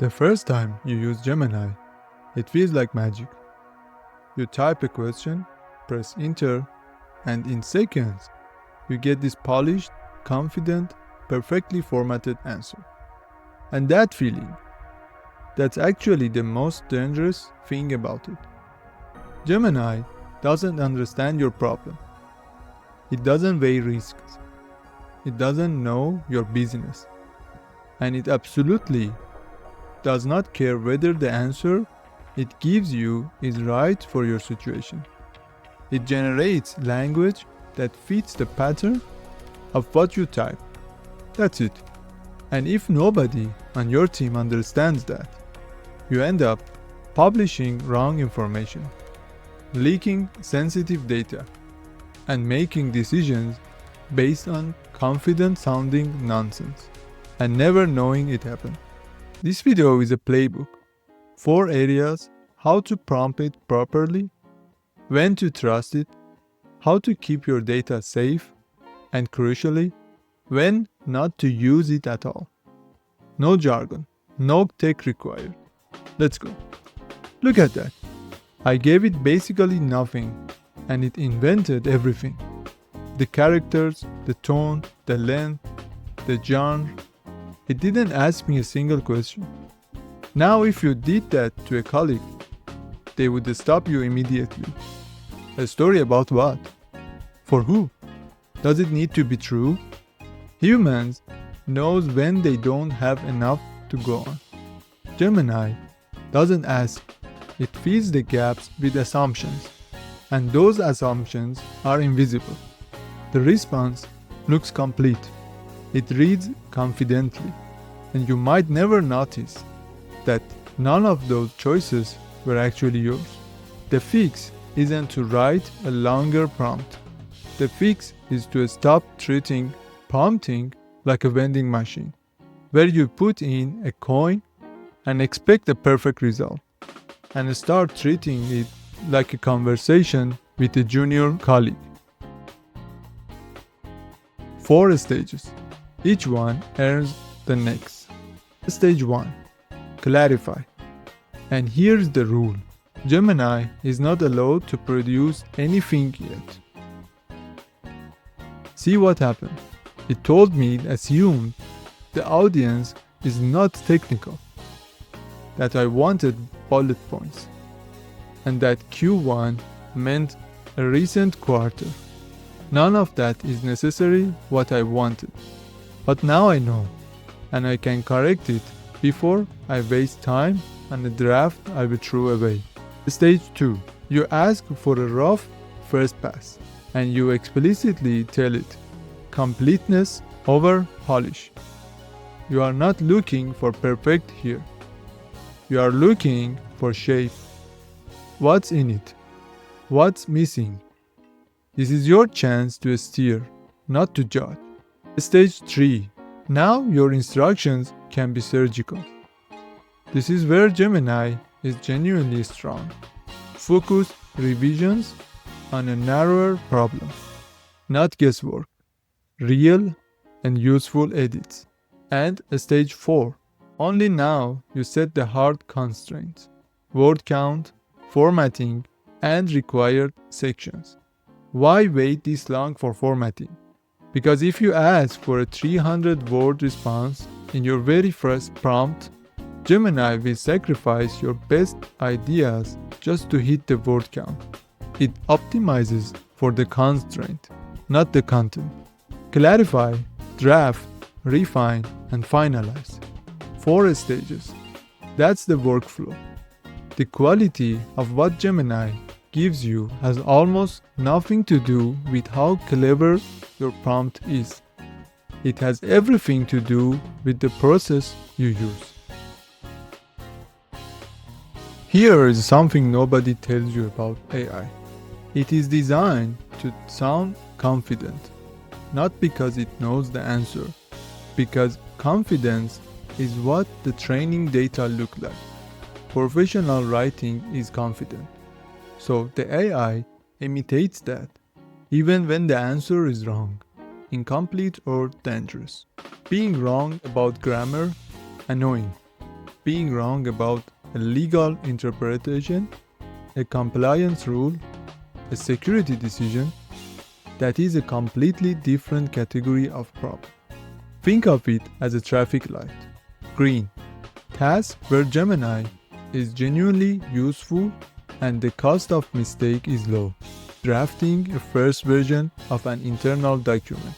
The first time you use Gemini, it feels like magic. You type a question, press enter, and in seconds, you get this polished, confident, perfectly formatted answer. And that feeling, that's actually the most dangerous thing about it. Gemini doesn't understand your problem. It doesn't weigh risks. It doesn't know your business. And it absolutely does not care whether the answer it gives you is right for your situation. It generates language that fits the pattern of what you type. That's it. And if nobody on your team understands that, you end up publishing wrong information, leaking sensitive data, and making decisions based on confident-sounding nonsense, and never knowing it happened. This video is a playbook. 4 areas: how to prompt it properly, when to trust it, how to keep your data safe, and crucially, when not to use it at all. No jargon, no tech required. Let's go. Look at that. I gave it basically nothing, and it invented everything. The characters, the tone, the length, the genre. It didn't ask me a single question. Now if you did that to a colleague, they would stop you immediately. A story about what? For who? Does it need to be true? Humans knows when they don't have enough to go on. Gemini doesn't ask. It fills the gaps with assumptions, and those assumptions are invisible. The response looks complete. It reads confidently, and you might never notice that none of those choices were actually yours. The fix isn't to write a longer prompt. The fix is to stop treating prompting like a vending machine, where you put in a coin and expect a perfect result, and start treating it like a conversation with a junior colleague. 4 stages. Each one earns the next. Stage 1. Clarify. And here's the rule. Gemini is not allowed to produce anything yet. See what happened. It told me it assumed the audience is not technical, that I wanted bullet points, and that Q1 meant a recent quarter. None of that is necessarily what I wanted. But now I know, and I can correct it before I waste time on a draft I will throw away. Stage 2. You ask for a rough first pass, and you explicitly tell it, completeness over polish. You are not looking for perfect here. You are looking for shape. What's in it? What's missing? This is your chance to steer, not to judge. Stage 3. Now your instructions can be surgical. This is where Gemini is genuinely strong. Focus revisions on a narrower problem, not guesswork. Real and useful edits. And stage 4. Only now you set the hard constraints: word count, formatting, and required sections. Why wait this long for formatting? Because if you ask for a 300-word response in your very first prompt, Gemini will sacrifice your best ideas just to hit the word count. It optimizes for the constraint, not the content. Clarify, draft, refine, and finalize. 4 stages. That's the workflow. The quality of what Gemini gives you has almost nothing to do with how clever your prompt is. It has everything to do with the process you use. Here is something nobody tells you about AI. It is designed to sound confident, not because it knows the answer, because confidence is what the training data look like. Professional writing is confident. So the AI imitates that, even when the answer is wrong, incomplete, or dangerous. Being wrong about grammar, annoying. being wrong about a legal interpretation, a compliance rule, a security decision, that is a completely different category of problem. Think of it as a traffic light. Green, task where Gemini is genuinely useful and the cost of mistake is low. Drafting a first version of an internal document.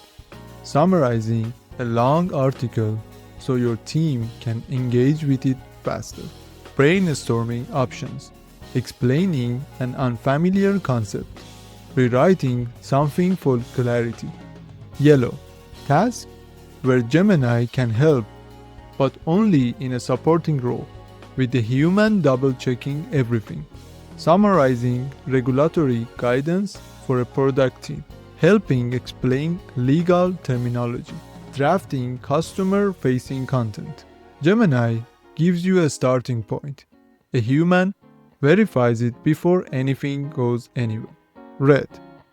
Summarizing a long article so your team can engage with it faster. Brainstorming options. Explaining an unfamiliar concept. Rewriting something for clarity. Yellow, task where Gemini can help, but only in a supporting role, with the human double-checking everything. Summarizing regulatory guidance for a product team. Helping explain legal terminology. Drafting customer-facing content. Gemini gives you a starting point. A human verifies it before anything goes anywhere. Red,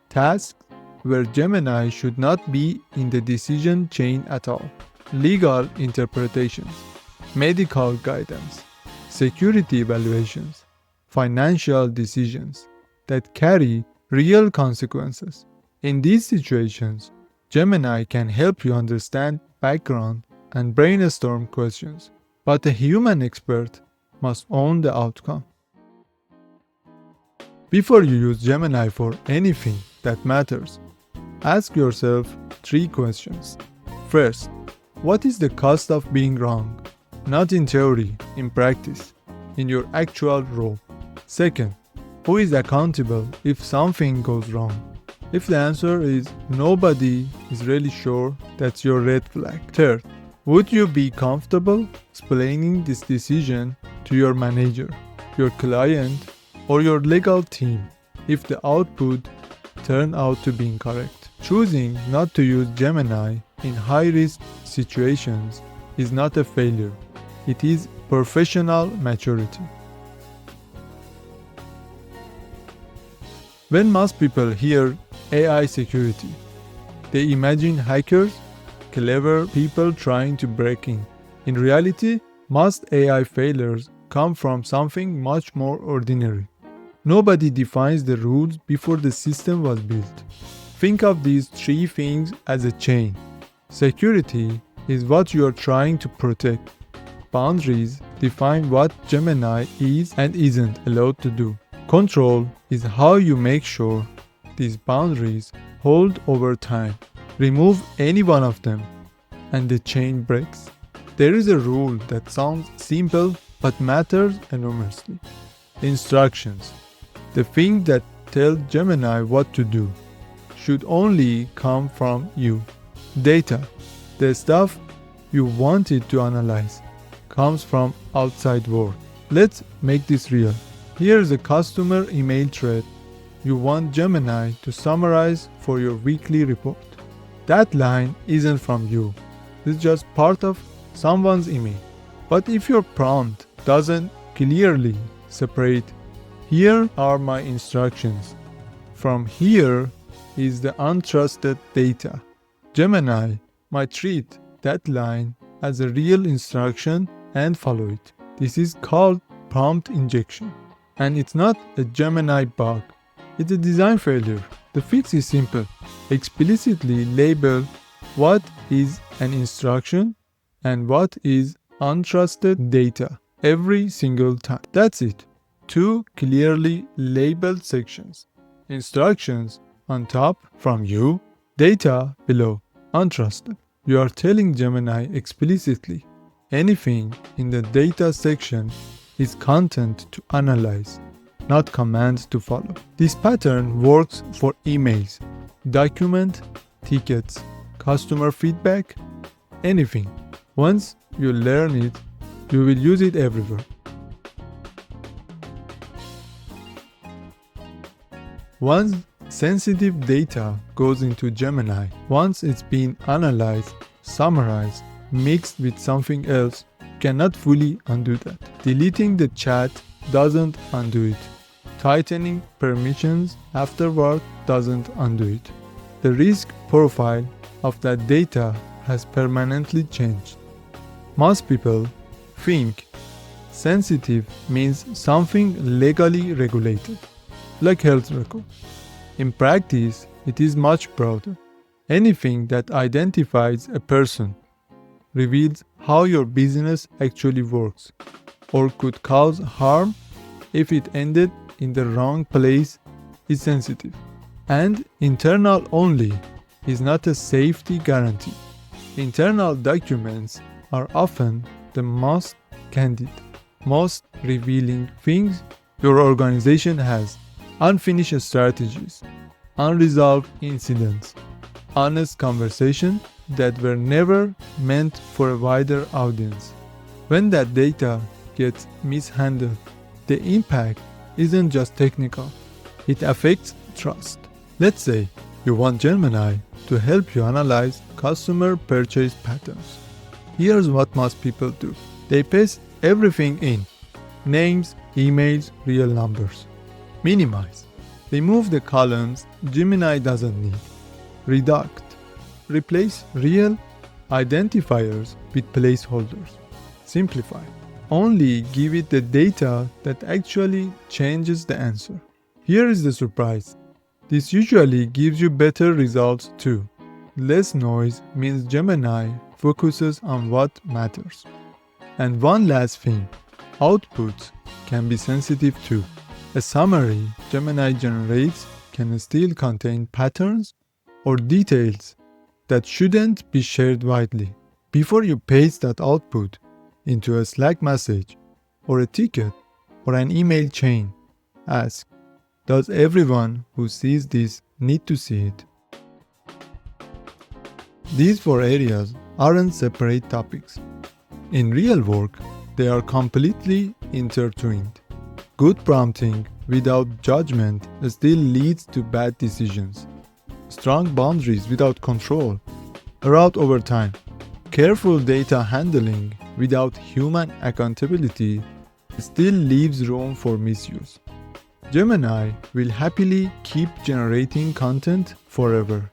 tasks where Gemini should not be in the decision chain at all. Legal interpretations, medical guidance, security evaluations, financial decisions that carry real consequences. In these situations, Gemini can help you understand background and brainstorm questions, but a human expert must own the outcome. Before you use Gemini for anything that matters, ask yourself 3 questions. First, what is the cost of being wrong? Not in theory, in practice, in your actual role. Second, who is accountable if something goes wrong? If the answer is nobody is really sure, that's your red flag. Third, would you be comfortable explaining this decision to your manager, your client, or your legal team if the output turned out to be incorrect? Choosing not to use Gemini in high-risk situations is not a failure. It is professional maturity. When most people hear AI security, they imagine hackers, clever people trying to break in. In reality, most AI failures come from something much more ordinary. Nobody defines the rules before the system was built. Think of these 3 things as a chain. Security is what you are trying to protect. Boundaries define what Gemini is and isn't allowed to do. Control is how you make sure these boundaries hold over time. Remove any one of them, and the chain breaks. There is a rule that sounds simple but matters enormously. Instructions. The thing that tells Gemini what to do should only come from you. Data. The stuff you want it to analyze comes from outside world. Let's make this real. Here's a customer email thread you want Gemini to summarize for your weekly report. That line isn't from you. It's just part of someone's email. But if your prompt doesn't clearly separate, here are my instructions, from here is the untrusted data, Gemini might treat that line as a real instruction and follow it. This is called prompt injection. And it's not a Gemini bug. It's a design failure. The fix is simple. Explicitly label what is an instruction and what is untrusted data every single time. That's it. 2 clearly labeled sections. Instructions on top from you, data below, untrusted. You are telling Gemini explicitly anything in the data section is content to analyze, not commands to follow. This pattern works for emails, document, tickets, customer feedback, anything. Once you learn it, you will use it everywhere. Once sensitive data goes into Gemini, once it's been analyzed, summarized, mixed with something else, you cannot fully undo that. Deleting the chat doesn't undo it. Tightening permissions afterward doesn't undo it. The risk profile of that data has permanently changed. Most people think Sensitive means something legally regulated, like health record. In practice, it is much broader. Anything that identifies a person, reveals how your business actually works, or could cause harm if it ended in the wrong place is sensitive. And internal only is not a safety guarantee. Internal documents are often the most candid, most revealing things your organization has. Unfinished strategies, unresolved incidents, honest conversations that were never meant for a wider audience. When that data gets mishandled, the impact isn't just technical, it affects trust. Let's say you want Gemini to help you analyze customer purchase patterns. Here's what most people do. They paste everything in: names, emails, real numbers. Minimize. Remove the columns Gemini doesn't need. Reduct. Replace real identifiers with placeholders. Simplify. Only give it the data that actually changes the answer. Here is the surprise. This usually gives you better results too. Less noise means Gemini focuses on what matters. And one last thing, outputs can be sensitive too. A summary Gemini generates can still contain patterns or details that shouldn't be shared widely. Before you paste that output into a Slack message or a ticket or an email chain, ask, does everyone who sees this need to see it? These 4 areas aren't separate topics. In real work, they are completely intertwined. Good prompting without judgment still leads to bad decisions. Strong boundaries without control erode over time. Careful data handling without human accountability still leaves room for misuse. Gemini will happily keep generating content forever.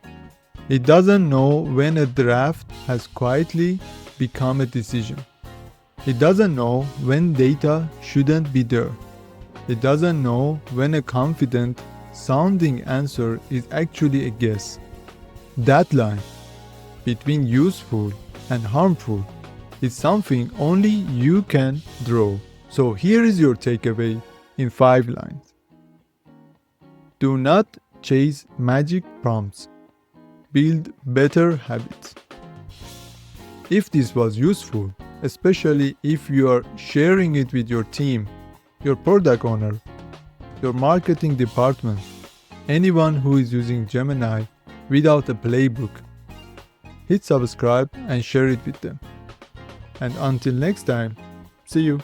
It doesn't know when a draft has quietly become a decision. It doesn't know when data shouldn't be there. It doesn't know when a confident sounding answer is actually a guess. That line between useful and harmful is something only you can draw. So here is your takeaway in 5 lines. Do not chase magic prompts. Build better habits. If this was useful, especially if you are sharing it with your team, your product owner, your marketing department, anyone who is using Gemini without a playbook, hit subscribe and share it with them. And until next time, see you.